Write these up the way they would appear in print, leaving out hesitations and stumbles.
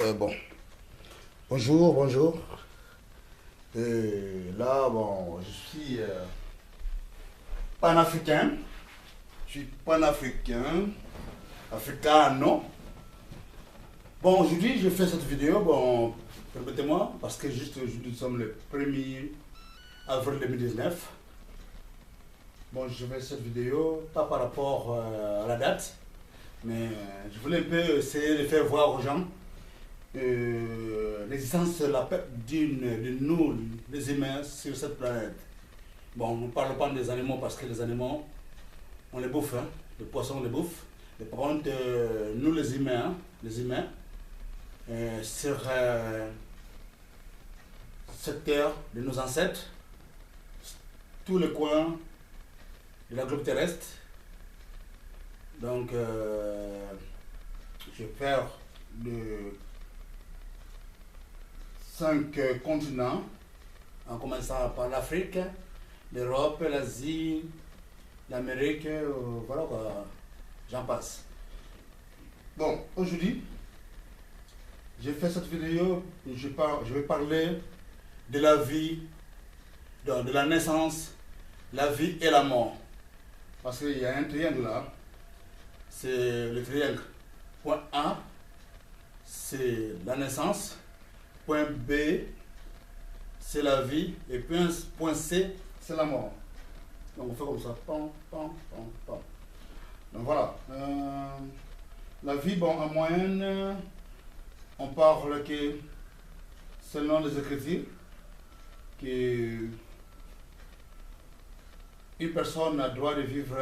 Bon, bonjour, bonjour. Là, bon, je suis panafricain. Je suis panafricain, africano. Bon, aujourd'hui, je fais cette vidéo, bon, permettez-moi, parce que juste aujourd'hui, nous sommes le 1er avril 2019. Bon, je fais cette vidéo, pas par rapport à la date, mais je voulais un peu essayer de faire voir aux gens l'existence de nous, les humains, sur cette planète. Bon, nous ne parlons pas des animaux parce que les animaux, on les bouffe, hein. Les poissons, on les bouffe. Mais par contre, nous les humains, sur cette terre de nos ancêtres, tous les coins de la globe terrestre, donc je vais faire de 5 continents, en commençant par l'Afrique, l'Europe, l'Asie, l'Amérique, voilà quoi, j'en passe. Bon, aujourd'hui, j'ai fait cette vidéo, je vais parler de la vie, de la naissance, la vie et la mort. Parce qu'il y a un triangle là, c'est le triangle. Point A, c'est la naissance. Point B, c'est la vie. Et point C, c'est la mort. Donc on fait comme ça. Pam, pam, pam, pam. Donc voilà. La vie, bon, en moyenne, on parle que, selon les Écritures, que une personne a le droit de vivre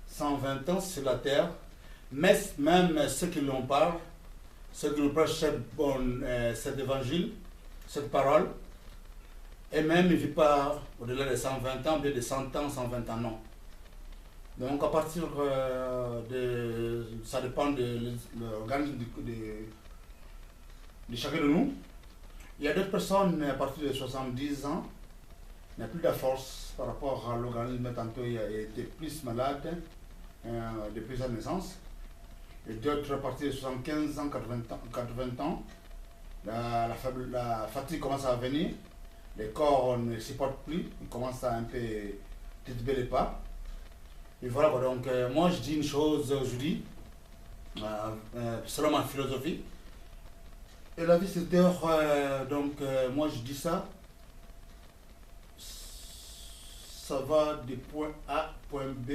120 ans sur la terre, mais même ceux qui l'en parlent, ceux qui nous prêchent cet évangile, cette parole, et même ils ne vivent pas au-delà de 120 ans, bien de 100 ans, 120 ans, non. Donc à partir ça dépend de l'organisme de chacun de nous. Il y a d'autres personnes à partir de 70 ans, il n'y a plus de force par rapport à l'organisme, tantôt il a été plus malade depuis sa naissance. Et d'autres à partir de 75 ans, 80 ans, la fatigue commence à venir, les corps ne supportent plus, ils commencent à un peu tituber les pas. Et voilà, donc moi je dis une chose aujourd'hui, selon ma philosophie. Et la vie c'est terre, donc moi je dis ça, ça va du point A, point B,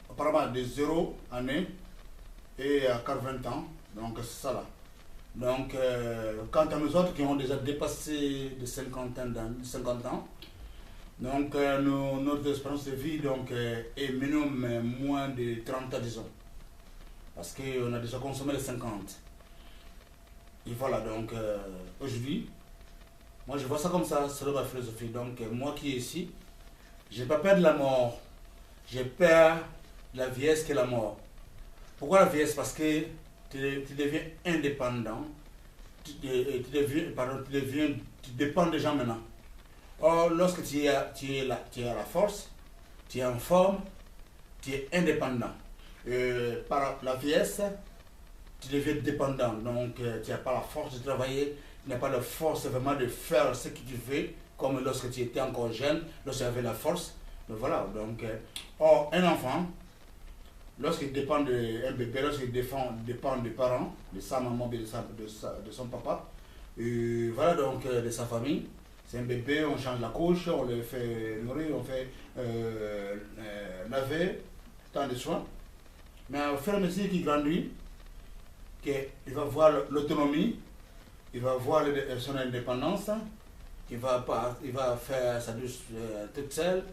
apparemment de 0 année et à 80 ans, donc c'est ça là. Donc quant à nous autres qui ont déjà dépassé de 50 ans, donc notre espérance de vie donc, est minimum moins de 30 ans disons, parce qu'on a déjà consommé les 50. Et voilà, donc aujourd'hui, moi je vois ça comme ça, c'est ma philosophie. Donc moi qui est ici, j'ai pas peur de la mort, j'ai peur de la vieillesse que la mort. Pourquoi la vieillesse? Parce que tu deviens indépendant, tu dépends des gens maintenant. Or, lorsque tu es à la force, tu es en forme, tu es indépendant. Par la vieillesse, tu deviens dépendant. Donc, tu n'as pas la force de travailler, tu n'as pas la force vraiment de faire ce que tu veux, comme lorsque tu étais encore jeune, lorsque tu avais la force. Donc, voilà. Donc, or, un enfant, lorsqu'il dépend d'un bébé, lorsqu'il dépend des parents, de sa maman, de son papa, voilà donc de sa famille, c'est un bébé, on change la couche, on le fait nourrir, on fait laver, tant de soins. Mais au fur et à mesure qu'il grandit, il va voir l'autonomie, il va voir son indépendance, il va faire sa douche toute seule.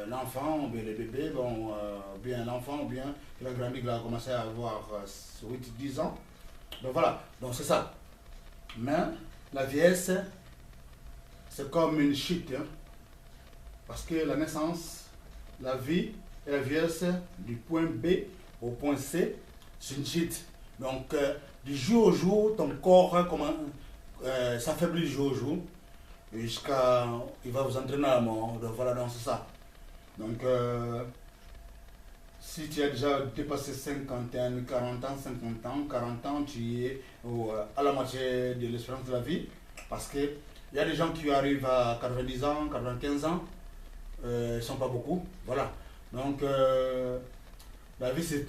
L'enfant, ou bien le bébé, bien l'enfant, ou bien il a grandi, il a commencé à avoir 8-10 ans. Donc voilà, donc c'est ça. Mais la vieillesse, c'est comme une chute, hein, parce que la naissance, la vie et la vieillesse, du point B au point C, c'est une chute. Donc du jour au jour, ton corps s'affaiblit du jour au jour, jusqu'à il va vous entraîner à la mort. Donc voilà, donc c'est ça. Donc si tu as déjà dépassé 50 ans, 40 ans, 50 ans, 40 ans, tu es à la moitié de l'espérance de la vie. Parce qu'il y a des gens qui arrivent à 90 ans, 95 ans, ils ne sont pas beaucoup. Voilà. Donc, la vie, c'est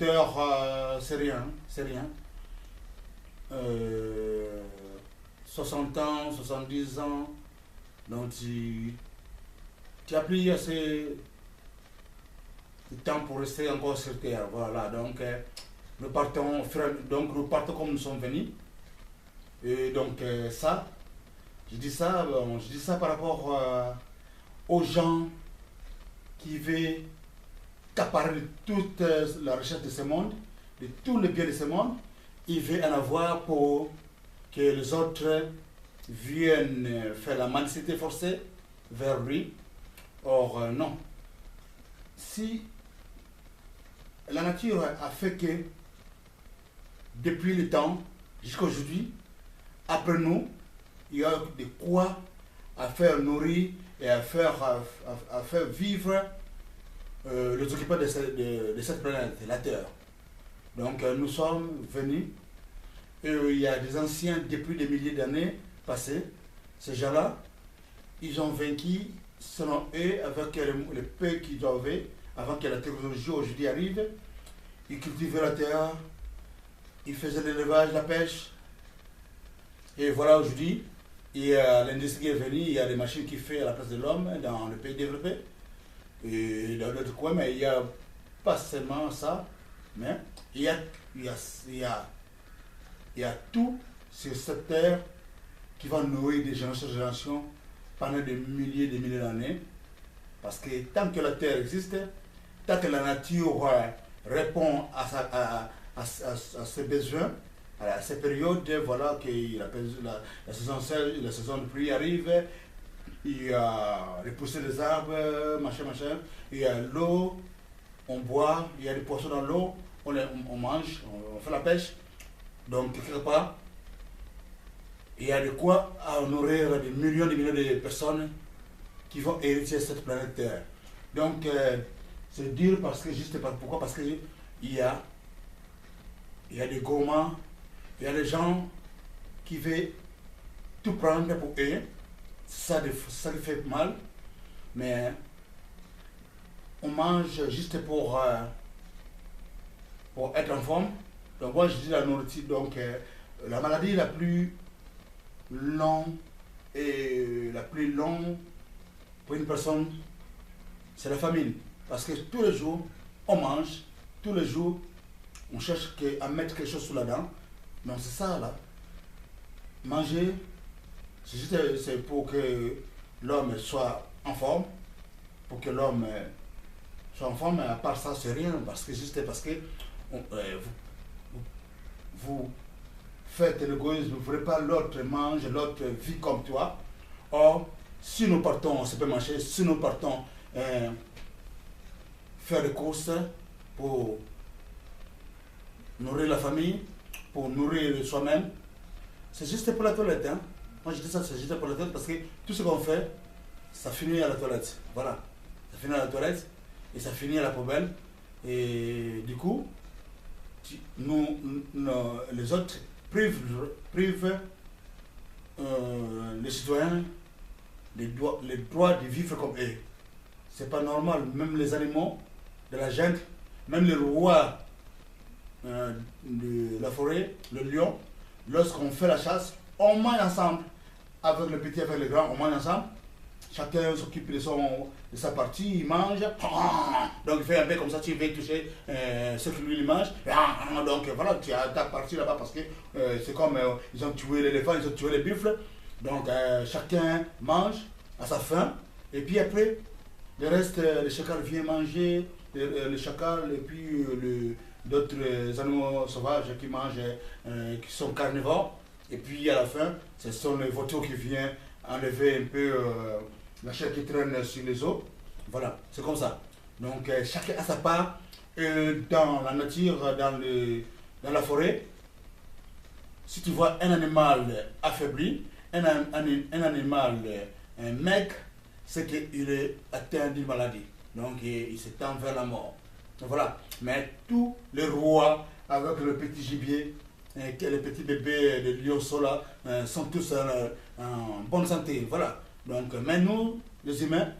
rien. C'est rien. 60 ans, 70 ans, donc tu as pris assez de temps pour rester encore sur Terre. Voilà, donc nous partons comme nous sommes venus. Et donc je dis ça par rapport aux gens qui veulent accaparer toute la richesse de ce monde, de tout le bien de ce monde. Ils veulent en avoir pour que les autres viennent faire la mendicité forcée vers lui. Or, non. Si la nature a fait que, depuis le temps jusqu'à aujourd'hui, après nous, il y a de quoi à faire nourrir et à faire vivre les occupants de cette planète, la Terre. Donc nous sommes venus, et il y a des anciens depuis des milliers d'années passées. Ces gens-là, ils ont vaincu selon eux avec les peu qu'ils avaient avant que la technologie aujourd'hui arrive. Ils cultivaient la terre, ils faisaient l'élevage, la pêche. Et voilà, aujourd'hui, l'industrie qui est venue, il y a des machines qui font à la place de l'homme dans les pays développés. Et dans d'autres coins, mais il n'y a pas seulement ça, mais il y a tout sur cette terre qui va nourrir des générations pendant des milliers d'années. Parce que tant que la terre existe, tant que la nature répond à ses besoins, à ces périodes, voilà, que la saison de pluie arrive, il y a les poussées des arbres, machin, il y a l'eau, on boit, il y a des poissons dans l'eau, on mange, on fait la pêche. Donc, quelque part, il y a de quoi nourrir des millions de personnes qui vont hériter cette planète Terre. Donc, c'est dur pourquoi? Parce qu'il y a des gourmands, il y a des gens qui veulent tout prendre pour eux. Ça lui fait mal, mais on mange juste pour être en forme. Donc moi je dis la nourriture, donc la maladie la plus longue pour une personne, c'est la famine. Parce que tous les jours, on mange, tous les jours, on cherche à mettre quelque chose sous la dent. Donc c'est ça là. Manger, c'est pour que l'homme soit en forme, mais à part ça, c'est rien, parce que vous faites l'égoïsme, vous ne voulez pas l'autre mange, l'autre vit comme toi. Or, si nous partons au supermarché, si nous partons faire des courses pour nourrir la famille, pour nourrir soi-même, c'est juste pour la toilette. Hein? Moi je dis ça, c'est juste pour la toilette parce que tout ce qu'on fait, ça finit à la toilette. Voilà. Ça finit à la toilette et ça finit à la poubelle. Et du coup, les autres privent les citoyens les droits de vivre comme eux. C'est pas normal. Même les animaux de la jungle, même les rois de la forêt, le lion, lorsqu'on fait la chasse, on mange ensemble. Avec le petit, avec le grand, on mange ensemble. Chacun s'occupe de sa partie, il mange. Donc il fait un peu comme ça, tu veux toucher ce que lui il mange. Donc voilà, tu as ta partie là-bas parce que c'est comme ils ont tué l'éléphant, ils ont tué les buffles. Donc chacun mange à sa faim. Et puis après, le reste, le chacal vient manger, le chacal et puis d'autres animaux sauvages qui mangent, qui sont carnivores. Et puis à la fin, ce sont les vautours qui viennent enlever un peu la chair qui traîne sur les os. Voilà, c'est comme ça. Donc chacun a sa part dans la nature, dans la forêt. Si tu vois un animal affaibli, un animal maigre, c'est qu'il est atteint d'une maladie. Donc il s'étend vers la mort. Voilà. Mais tous les rois avec le petit gibier, les petits bébés de lionceaux là, sont tous en bonne santé. Voilà. Donc, mais nous, les humains,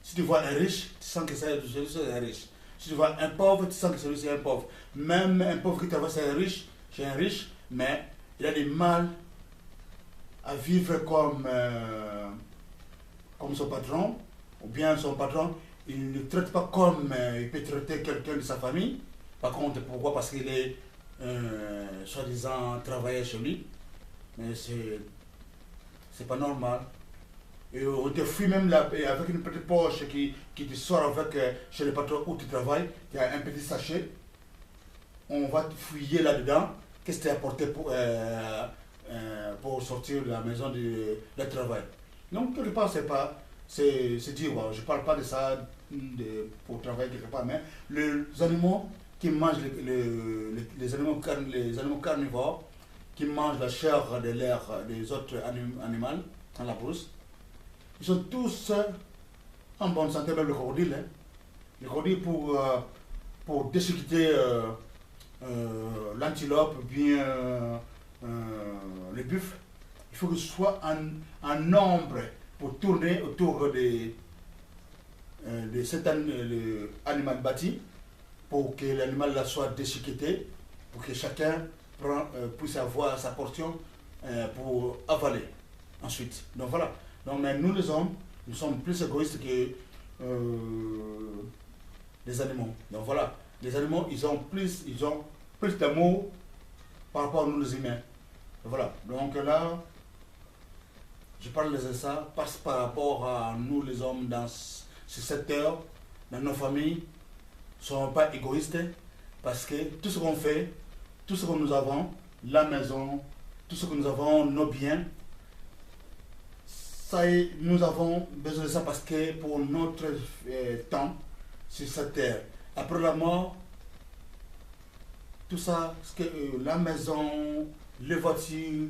si tu vois un riche, tu sens que celui-ci est un riche. Si tu vois un pauvre, tu sens que celui-ci est un pauvre. Même un pauvre qui travaille c'est un riche, mais il a du mal à vivre comme son patron, ou bien son patron, il ne le traite pas comme il peut traiter quelqu'un de sa famille. Par contre, pourquoi? Parce qu'il est soi-disant travailleur chez lui. Mais c'est pas normal. Et on te fuit même là, avec une petite poche qui te sort avec chez le patron où tu travailles. Il y a un petit sachet. On va te fouiller là-dedans. Qu'est-ce que tu as apporté pour sortir de la maison de travail? Donc, quelque part, c'est dire, je ne parle pas de ça pour travailler quelque part, mais les animaux qui mangent les animaux carnivores, qui mangent la chair de l'air des autres animaux dans la brousse, ils sont tous en bonne santé, même le crocodile. Hein. Le crocodile pour déchiqueter l'antilope ou bien le buffle, il faut que ce soit en nombre pour tourner autour de cet animal bâti, pour que l'animal là soit déchiqueté, pour que chacun puisse avoir sa portion pour avaler ensuite. Donc voilà. Donc, mais nous les hommes, nous sommes plus égoïstes que les animaux. Donc voilà. Les animaux, ils ont plus d'amour par rapport à nous les humains. Voilà. Donc là, je parle de ça parce par rapport à nous les hommes dans ce secteur, dans nos familles, ne sont pas égoïstes parce que tout ce qu'on fait, tout ce que nous avons, la maison, tout ce que nous avons, nos biens, ça y est, nous avons besoin de ça parce que pour notre temps sur cette terre, après la mort, tout ça, la maison, les voitures,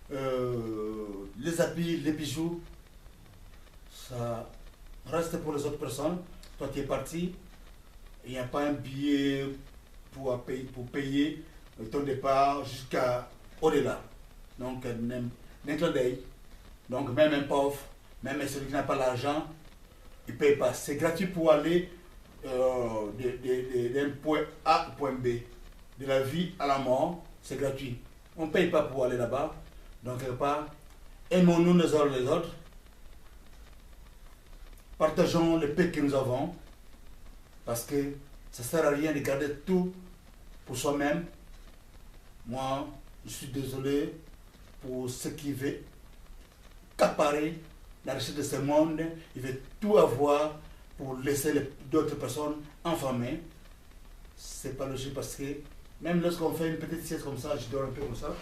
les habits, les bijoux, ça reste pour les autres personnes. Toi, tu es parti, il n'y a pas un billet pour payer ton départ jusqu'à au-delà. Donc, d'un clin d'œil. Donc, même un pauvre, même celui qui n'a pas l'argent, il ne paye pas. C'est gratuit pour aller d'un point A au point B. De la vie à la mort, c'est gratuit. On ne paye pas pour aller là-bas. Donc, quelque part, aimons-nous les uns les autres. Partageons les paix que nous avons. Parce que ça ne sert à rien de garder tout pour soi-même. Moi, je suis désolé pour ceux qui veulent accaparer la richesse de ce monde. Ils veulent tout avoir pour laisser d'autres personnes enfamées. C'est pas logique parce que même lorsqu'on fait une petite sieste comme ça, je dors un peu comme ça.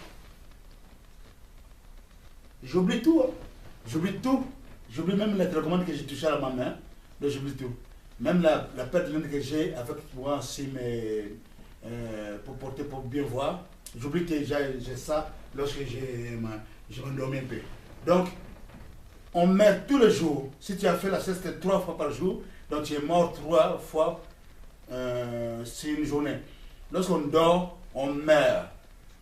J'oublie tout. Hein. J'oublie tout. J'oublie même la télécommande que j'ai touchée à ma main. Donc j'oublie tout. Même la perte de lune que j'ai avec moi pour porter, pour bien voir. J'oublie que j'ai ça lorsque je m'endormis un peu. Donc, on meurt tous les jours. Si tu as fait la sieste 3 fois par jour, donc tu es mort 3 fois sur une journée. Lorsqu'on dort, on meurt.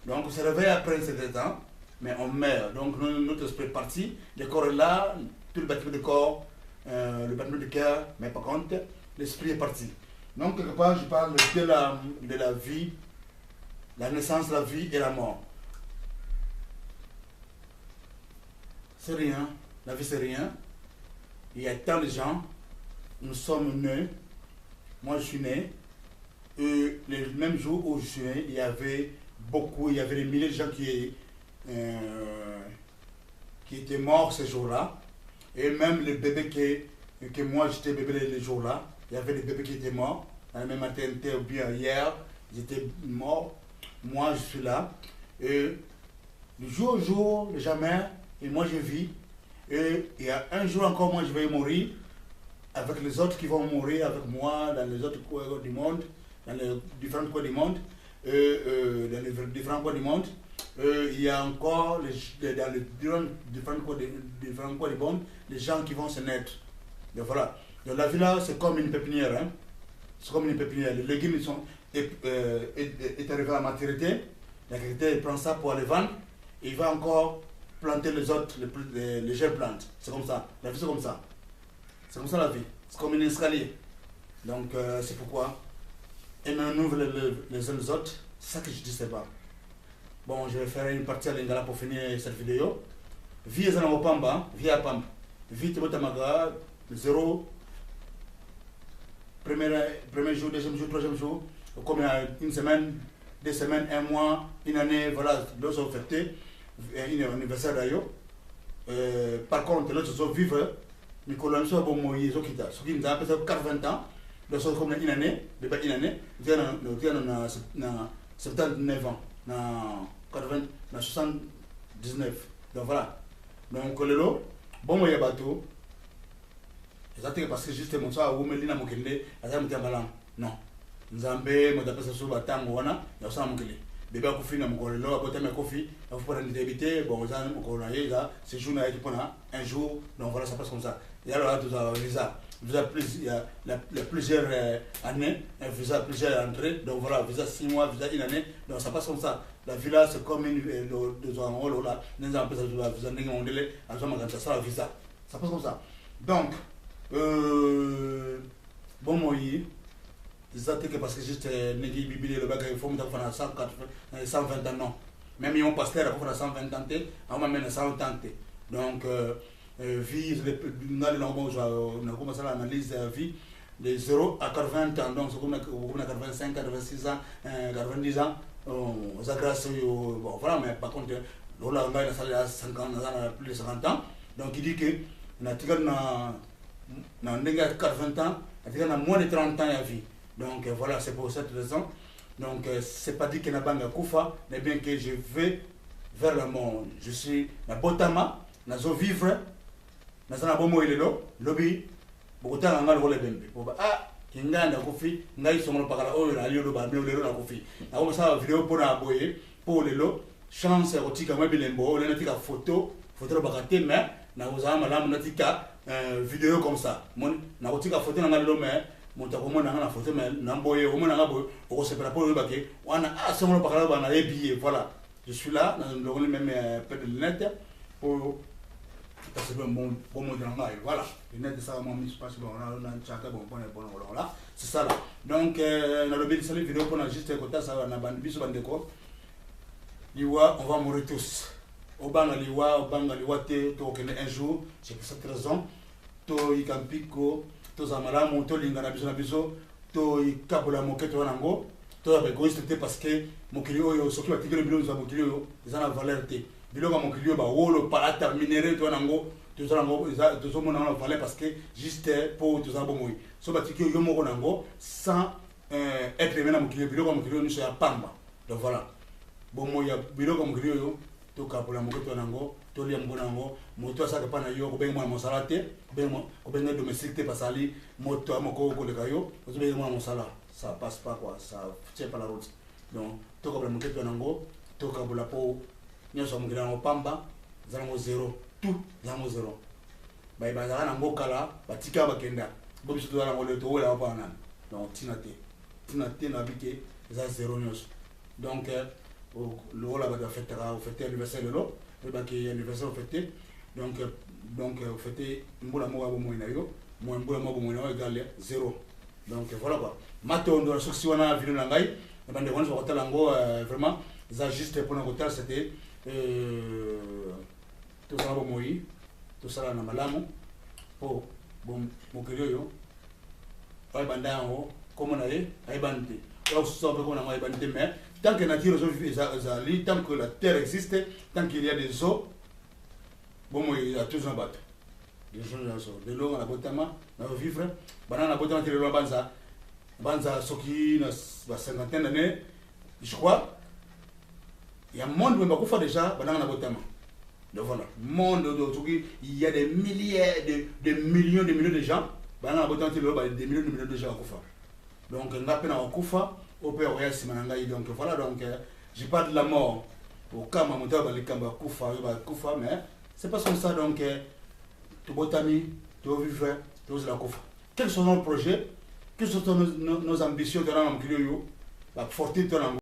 Donc on se réveille après un certain temps, mais on meurt. Donc notre esprit est parti, le corps est là, tout le bâtiment du corps, le bâtiment du cœur, mais par contre, l'esprit est parti. Donc quelque part, je parle de la vie, la naissance, la vie et la mort. C'est rien, la vie c'est rien. Il y a tant de gens, nous sommes nés, moi je suis né, et le même jour où je suis né, il y avait des milliers de gens qui étaient morts ce jour-là. Et même les bébés que moi j'étais bébé les jours-là, il y avait des bébés qui étaient morts, dans la même maternité ou bien hier, ils étaient morts. Moi je suis là. Et le jour au jour, jamais, et moi je vis. Et il y a un jour encore, moi je vais mourir, avec les autres qui vont mourir avec moi dans les autres coins du monde, dans les différents coins du monde, dans les différents coins du monde. Il y a encore dans les différents coins du monde, les gens qui vont se naître. Donc voilà. Donc la vie là, c'est comme une pépinière. Hein? c'est comme une pépinière. Les légumes est arrivé à maturité. L'agriculteur prend ça pour aller vendre. Et il va encore planter les autres, les jeunes plantes. C'est comme ça. La vie, c'est comme ça. C'est comme ça la vie. C'est comme un escalier. Donc, c'est pourquoi. Et on ouvre les uns les autres. C'est ça que je dis, c'est pas. Bon, je vais faire une partie à l'Ingala pour finir cette vidéo. Vie est dans Pamba, vie à Pamba. Vie est Tamaga, 0. Premier jour, deuxième jour, troisième jour. Comme il y a une semaine, 2 semaines, 1 mois, une année, voilà, l'autre sont fêtés. Un anniversaire d'ailleurs. Par contre, l'autre sont vivre. Mais quand on soit bon, Moïse, ce qui nous a fait 40 ans, l'autre sont comme une année, une année, nous avons 79 ans. 79. Donc voilà. Donc le lot, bon moi bateau. C'est parce que justement ça où melina mokende, aza mutambala. Non. Nzambe modapesa so batango wana, ya sa mokele. Bébé a kofi na mokolelo, a côté me kofi, a faut pas débiter, bon ça mokolo na yeza, c'est jour na yeki pona un jour, donc voilà ça passe comme ça. Et alors là tout ça visa. Visa plus il y a plusieurs années, un visa plusieurs entrées, donc voilà, visa 6 mois, visa une année, donc ça passe comme ça. La villa c'est comme une de là, nous avons fait ça visa ndenge mondele, à ça ça la visa. Ça passe comme ça. Donc bon moi c'est que parce que juste negi bibili le bagage il faut me faire 120 ans non. Même ils ont pasteur pour faire 120 ans, on m'a mené 100 ans. Donc vie on a commencé l'analyse vie de 0 à 80 ans, donc c'est comme 85, 86 ans, 90 ans, ça grâce bon voilà, mais par contre là on a 50 plus de 50 ans, donc il dit que on a 80 ans, on a moins de 30 ans à vie. Donc voilà, c'est pour cette raison. Donc c'est pas dit que na banga kufa, mais bien que je vais vers le monde. Je suis na botama, na zo vivre, na zana bomo ilelo, lobby, bokota nga ngalo bembe. Boba kinga na kofi, ngai songo pakala oyo na liyo ba melo lelo na kofi. Na ko sa vidéo pour na boye, pour lelo, chance erotika mwa bilembo, le natika photo bakate mais na ozama malamu natika vidéo comme ça. Mon na kotika photo na ngalo mais monta komona na photo mais namboye omona ngabo oko sepela pour bake wana songo pakala ba na ebiye, voilà. Je suis là dans le même peu de lunettes pour passer un bon mot voilà. Les lunettes ça m'a mis pas sur on a chaka bon là. C'est ça là. Donc dans le but de cette vidéo pour juste écouter ça na bande biso bandeko. Liwa on va mourir tous. Obanga liwa te to un jour, c'est pour cette raison to ikampiko to zamalamu to lingana biso to ikabola moketo nango. Tout est égoïste parce que mon client soki batikeli biloko za mokili oyo eza na valeur te biloko ya mokili oyo bawolo palata minere to nango tozomona na valeur parce que juste pour toza bomoi so batikeli yo moko nango sans être aimé na mokili biloko ya mokili oyo nyonso ya pamba. Donc voilà bomoi ya biloko ya mokili oyo tokapola moketo nango tolia mbo nango moto asaka pa na yo kobenga mwana mosala te kobenga domestique te pasali moto ya moko koleka yo ozobenga mwana mosala. Ça passe pas quoi, ça tient pas la route. Donc, tout comme le moquette de Nango, tout comme la peau, nous sommes en Pamba, nous avons 0, tout, nous avons 0. Bah, nous avons Kala, Batika Bakenda, Bobby Soudan, le Tour, la Pana. Donc, Tinate, n'a habité, nous avons 0 news. Donc, le rôle va fêter l'anniversaire de l'eau, le baquet anniversaire fêté. Donc, fêter un bout d'amour à Moinayo, moi un bout d'amour à Moinayo égale 0. Donc voilà quoi. Maintenant, dans la section de la vidéo, vraiment, ça juste pour notre hôtel, c'était tout ça au Moïse, tout ça dans Malamu, pour mon client, pas bandant en haut, comme on allait, à Ebante. Alors, c'est un peu comme on a Ebante, mais tant que la nature est tant que la terre existe, tant qu'il y a des eaux, bon, il y a tous un bateau. De l'eau, on a botama, on a vivre, banana botama, tu le banza, soki, na 50 d'années, je crois, il y a un monde où on va déjà, banana botama. Donc voilà, monde il y a des milliers, des millions de gens, banana botama, tu le des millions de gens à Koufa. Donc, on a peine à Koufa, au père Royal Simanangaï, donc voilà, donc, j'ai pas de la mort, au cas où on a Koufa, mais c'est pas comme ça, donc, tu botami, tu vivre, tu la Koufa. Quels sont nos projets? quelles sont nos ambitions dans le milieu, la fortune dans